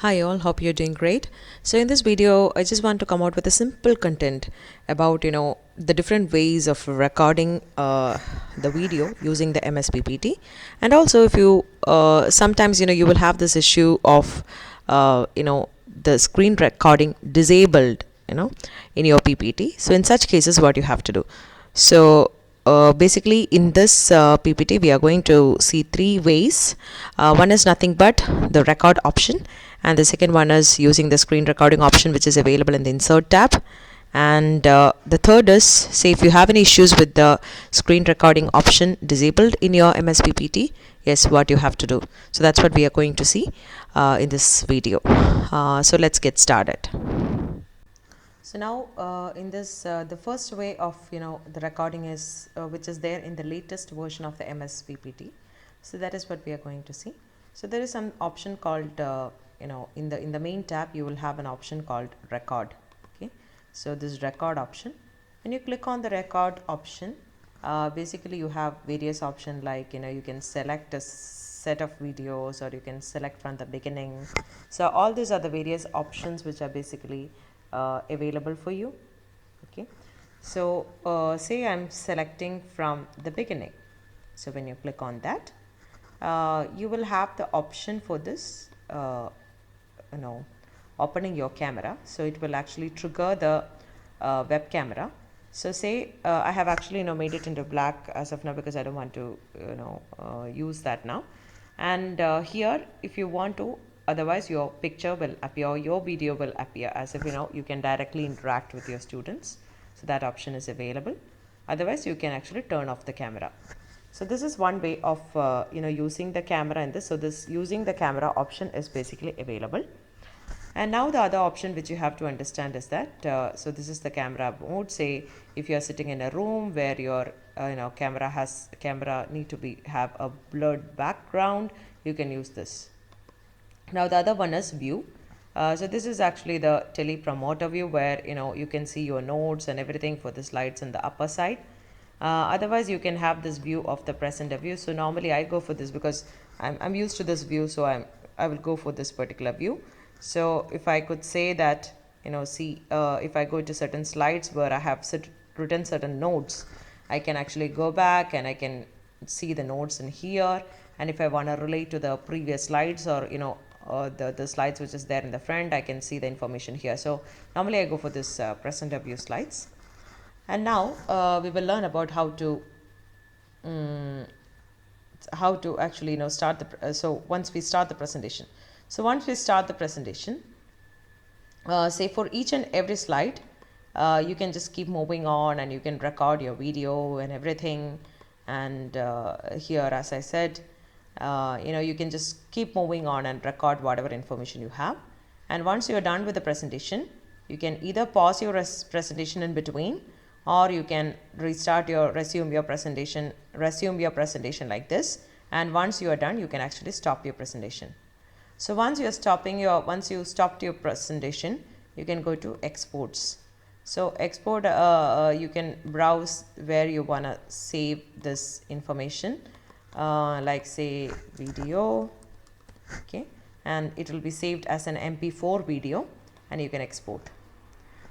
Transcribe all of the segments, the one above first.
Hi all, hope you're doing great. So in this video, I just want to come out with a simple content about the different ways of recording the video using the MS PPT. And also, if you sometimes you will have this issue of the screen recording disabled in your PPT. So in such cases, what you have to do. So basically in this PPT we are going to see three ways. One is nothing but the record option, and the second one is using the screen recording option, which is available in the insert tab. And the third is, say if you have any issues with the screen recording option disabled in your MS PPT, yes, what you have to do. So that's what we are going to see in this video. So let's get started. So now in this the first way of the recording is which is there in the latest version of the MS PPT. So that is what we are going to see. So there is some option called in the main tab you will have an option called record. Okay, so this record option, when you click on the record option, basically you have various options like you can select a set of videos, or you can select from the beginning. So all these are the various options which are basically available for you. Okay, so say I'm selecting from the beginning. So when you click on that, you will have the option for this opening your camera. So it will actually trigger the web camera. So say I have actually made it into black as of now because I don't want to use that now. And here if you want to, otherwise your picture will appear, your video will appear as if you can directly interact with your students. So that option is available. Otherwise you can actually turn off the camera. So this is one way of using the camera in this. So this using the camera option is basically available. And now the other option which you have to understand is that so this is the camera mode. Say if you are sitting in a room where your camera need to have a blurred background, you can use this. Now the other one is view. So this is actually the telepromoter view, where you can see your notes and everything for the slides in the upper side. Otherwise you can have this view of the presenter view. So normally I go for this because I'm used to this view, so I will go for this particular view. So if I could say that if I go to certain slides where I have written certain notes, I can actually go back and I can see the notes in here. And if I want to relate to the previous slides, or the slides which is there in the front, I can see the information here. So normally I go for this presenter view slides. And now we will learn about how to actually start the so once we start the presentation. So once we start the presentation, say for each and every slide, you can just keep moving on and you can record your video and everything. And here, as I said, you can just keep moving on and record whatever information you have. And once you are done with the presentation, you can either pause your presentation in between, or you can resume your presentation like this. And once you are done, you can actually stop your presentation. So once you stopped your presentation, you can go to exports. So export, you can browse where you want to save this information, like say video. Okay, and it will be saved as an MP4 video, and you can export.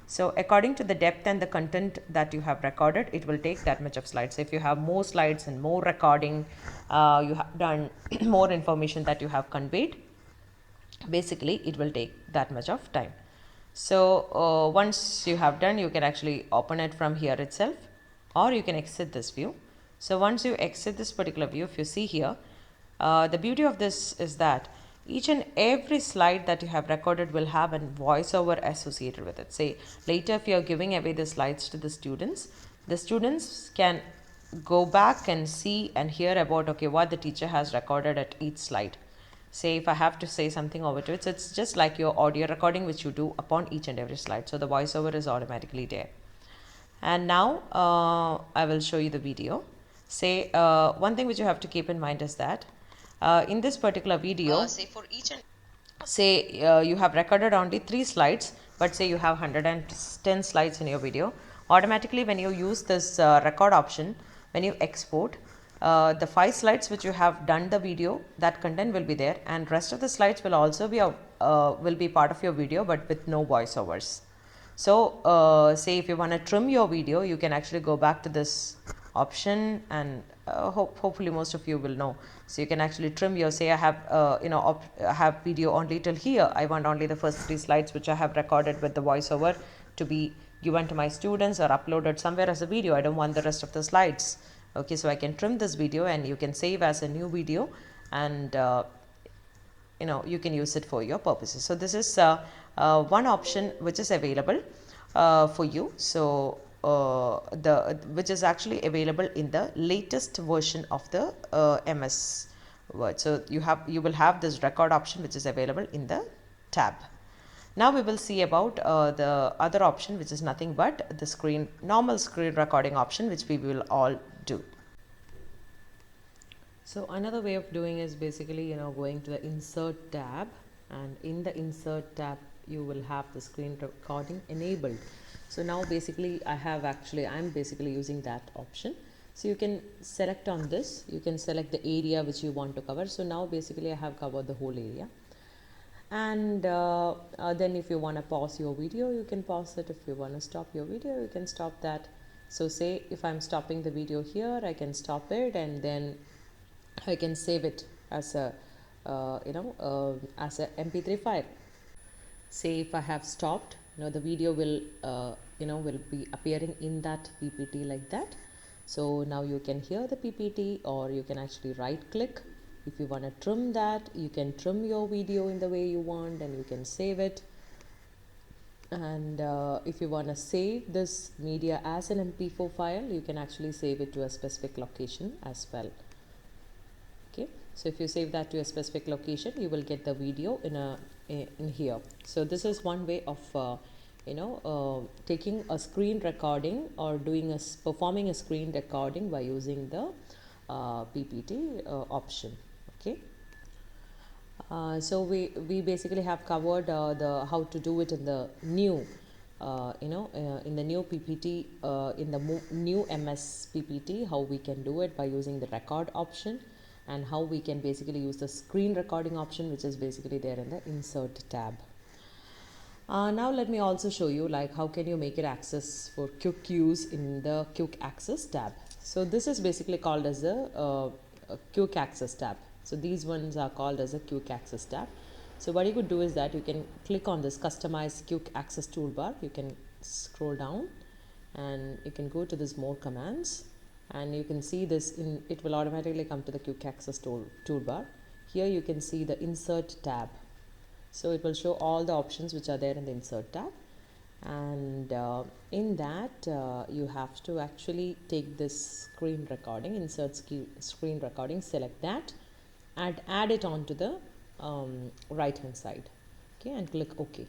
So according to the depth and the content that you have recorded, it will take that much of slides. So if you have more slides and more recording, you have done more information that you have conveyed, basically it will take that much of time. So once you have done, you can actually open it from here itself, or you can exit this view. So once you exit this particular view, if you see here, the beauty of this is that each and every slide that you have recorded will have a voiceover associated with it. Say later if you are giving away the slides to the students can go back and see and hear about what the teacher has recorded at each slide. Say if I have to say something over to it, so it's just like your audio recording which you do upon each and every slide. So the voiceover is automatically there. And now I will show you the video. Say one thing which you have to keep in mind is that in this particular video, you have recorded only 3 slides, but say you have 110 slides in your video. Automatically when you use this record option, when you export, the 5 slides which you have done the video, that content will be there, and rest of the slides will also be will be part of your video but with no voiceovers. So say if you want to trim your video, you can actually go back to this option, and hopefully most of you will know. So you can actually trim your, say I have I have video only till here. I want only the first 3 slides which I have recorded with the voiceover to be given to my students or uploaded somewhere as a video. I don't want the rest of the slides. Okay, so I can trim this video and you can save as a new video, and you can use it for your purposes. So this is one option which is available for you. So which is actually available in the latest version of the MS Word. So you will have this record option which is available in the tab. Now we will see about the other option, which is nothing but the normal screen recording option, which we will all do. So another way of doing is basically going to the insert tab, and in the insert tab you will have the screen recording enabled. So now basically I'm basically using that option. So you can select on this, you can select the area which you want to cover. So now basically I have covered the whole area, and then if you want to pause your video, you can pause it. If you want to stop your video, you can stop that. So say if I'm stopping the video here, I can stop it, and then I can save it as a as a MP3 file. Say if I have stopped, the video will will be appearing in that PPT like that. So now you can hear the PPT, or you can actually right click. If you want to trim that, you can trim your video in the way you want, and you can save it. And if you want to save this media as an MP4 file, you can actually save it to a specific location as well. Okay, so if you save that to a specific location, you will get the video in here. So this is one way of taking a screen recording or performing a screen recording by using the PPT option. Okay, so we basically have covered the how to do it in the new in the new PPT, in the new MS PPT, how we can do it by using the record option, and how we can basically use the screen recording option, which is basically there in the insert tab. Now let me also show you how can you make it access for quick use in the quick access tab. So this is basically called as a quick access tab. So these ones are called as a quick access tab. So what you could do is that you can click on this customize quick access toolbar. You can scroll down and you can go to this more commands, and you can see this it will automatically come to the quick access toolbar. Here you can see the insert tab. So it will show all the options which are there in the insert tab, and in that you have to actually take this screen recording, insert screen recording, select that and add it onto the right hand side. Okay, and click OK.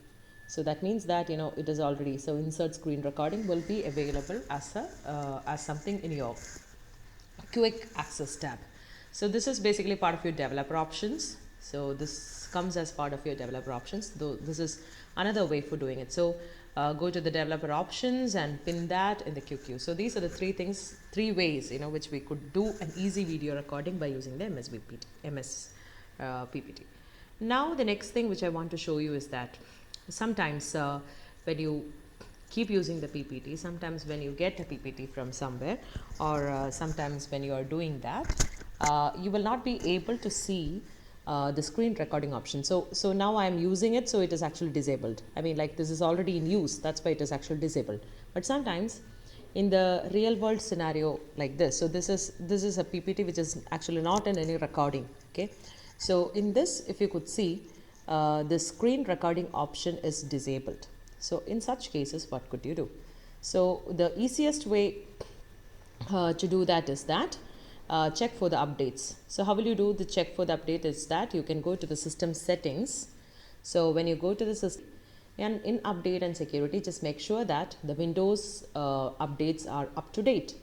So that means that it is already, so insert screen recording will be available as something in your quick access tab. So this is basically part of your developer options. So this comes as part of your developer options, though this is another way for doing it. So go to the developer options and pin that in the QQ. So these are the three ways which we could do an easy video recording by using the MS PPT. Now the next thing which I want to show you is that sometimes when you keep using the PPT, sometimes when you get a PPT from somewhere, or sometimes when you are doing that, you will not be able to see the screen recording option. So now I am using it, so it is actually disabled. I mean, this is already in use, that's why it is actually disabled. But sometimes in the real world scenario like this, so this is a PPT which is actually not in any recording. Okay, so in this, if you could see, the screen recording option is disabled. So in such cases, what could you do? So the easiest way to do that is that check for the updates. So how will you do the check for the update is that you can go to the system settings. So when you go to the system and in update and security, just make sure that the Windows updates are up to date.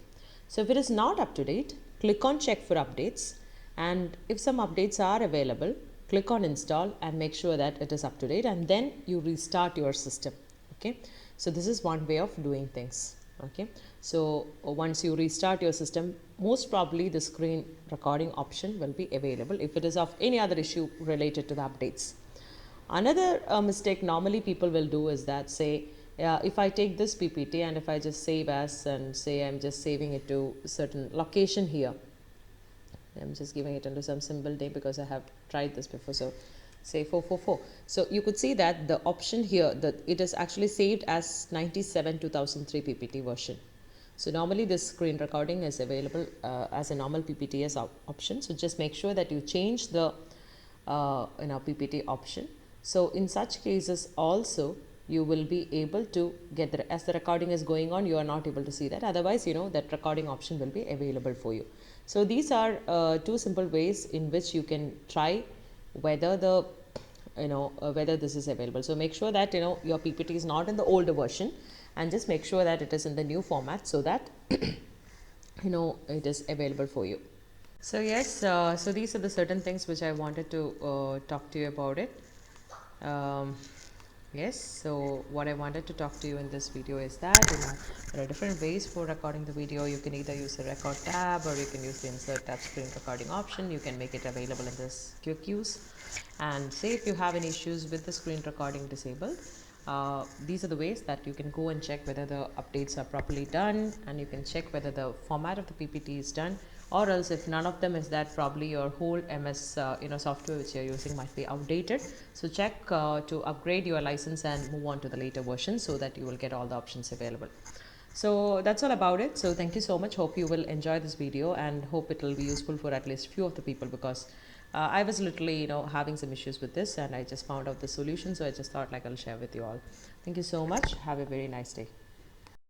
So if it is not up to date, click on check for updates, and if some updates are available, click on install and make sure that it is up to date, and then you restart your system. Okay, so this is one way of doing things. Okay, so once you restart your system, most probably the screen recording option will be available if it is of any other issue related to the updates. Another mistake normally people will do is that, say, if I take this PPT and if I just save as, and say I'm just saving it to a certain location here, I'm just giving it into some symbol name because I have tried this before. So say 444. So you could see that the option here, that it is actually saved as 97 2003 PPT version. So normally this screen recording is available as a normal PPTs option. So just make sure that you change the PPT option. So in such cases also you will be able to get the, as the recording is going on, you are not able to see that. Otherwise, that recording option will be available for you. So these are two simple ways in which you can try whether the whether this is available. So make sure that your PPT is not in the older version, and just make sure that it is in the new format so that it is available for you. So yes, so these are the certain things which I wanted to talk to you about it. Yes, so what I wanted to talk to you in this video is that there are different ways for recording the video. You can either use the record tab, or you can use the insert tab screen recording option. You can make it available in this quick use. And say if you have any issues with the screen recording disabled, these are the ways that you can go and check whether the updates are properly done, and you can check whether the format of the PPT is done, or else if none of them is that, probably your whole MS software which you're using might be outdated. So check to upgrade your license and move on to the later version so that you will get all the options available. So that's all about it. So thank you so much. Hope you will enjoy this video, and hope it will be useful for at least few of the people, because I was literally having some issues with this, and I just found out the solution. So I just thought like I'll share with you all. Thank you so much. Have a very nice day.